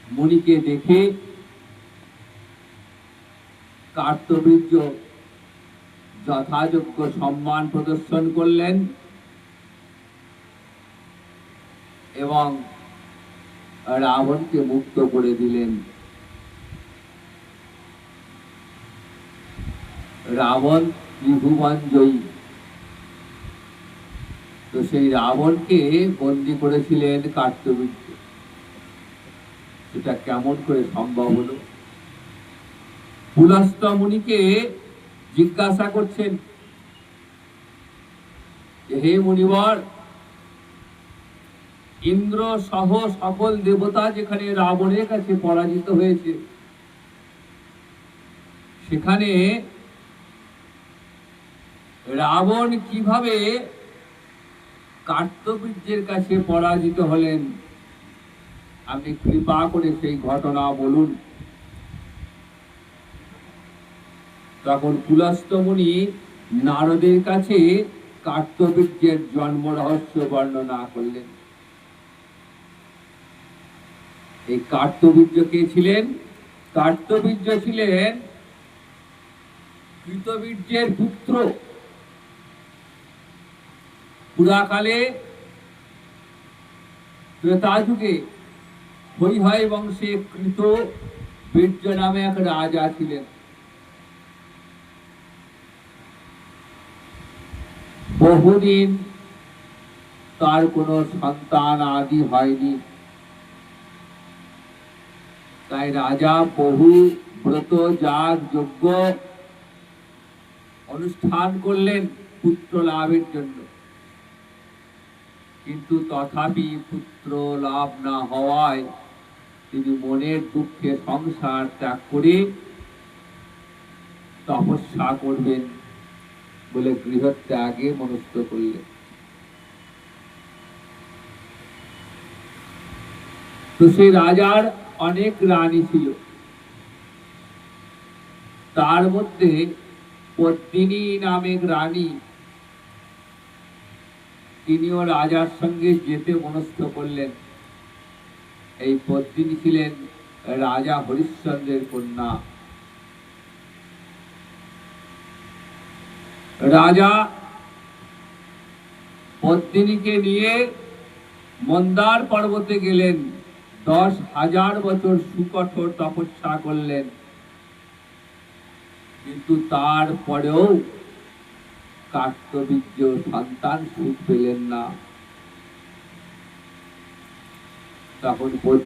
মুনিকে দেখে কার্তবীর্য যথাযোগ্য সম্মান প্রদর্শন করলেন এবং রাবণকে মুক্ত করে দিলেন। রাবণ ত্রিভুবন জয়ী, তো সেই রাবণকে বন্দী করেছিলেন কার্তবীর্য। সেটা কেমন করে সম্ভব হলো? পুলস্ত্য মুনিকে জিজ্ঞাসা করছেন, হে মুনিবর, ইন্দ্র সহ সকল দেবতা যেখানে রাবণের কাছে পরাজিত হয়েছে, সেখানে রাবণ কিভাবে কার্তবীর্যের কাছে পরাজিত হলেন? আপনি কৃপা করে সেই ঘটনা বলুন। তখন পুলস্ত্য মুনি নারদের কাছে কার্তবীর্যের জন্ম রহস্য বর্ণনা করলেন। এই কার্তবীর্য কে ছিলেন? কার্তবীর্য ছিলেন কৃতবীর্যের পুত্র। পুরাকালে ত্রেতা যুগে হৈহয় বংশে কৃতবীর্য নামে এক রাজা ছিলেন। বহুদিন তার কোনো সন্তান আদি হয়নি, তাই রাজা বহু ব্রত যাগ যজ্ঞ অনুষ্ঠান করলেন পুত্র লাভের জন্য, কিন্তু তথাপি পুত্র লাভ না হওয়ায় তিনি মনের দুঃখে সংসার ত্যাগ করে তপস্যা করবেন বলে গৃহত্যাগে মনস্থ করলেন। তো সেই রাজার অনেক রানী ছিল, তার মধ্যে পদ্মিনী নামের রানী, তিনিও রাজার সঙ্গে যেতে মনস্থ করলেন। এই পদ্মিনী ছিলেন রাজা হরিশ্চন্দ্রের কন্যা। রাজা পদ্মিনীকে নিয়ে মন্দার পর্বতে গেলেন, 10,000 বছর সুকঠোর তপস্যা করলেন, কিন্তু তারপরেও কার্তবীর্য সন্তান সুখ পেলেন না। তখন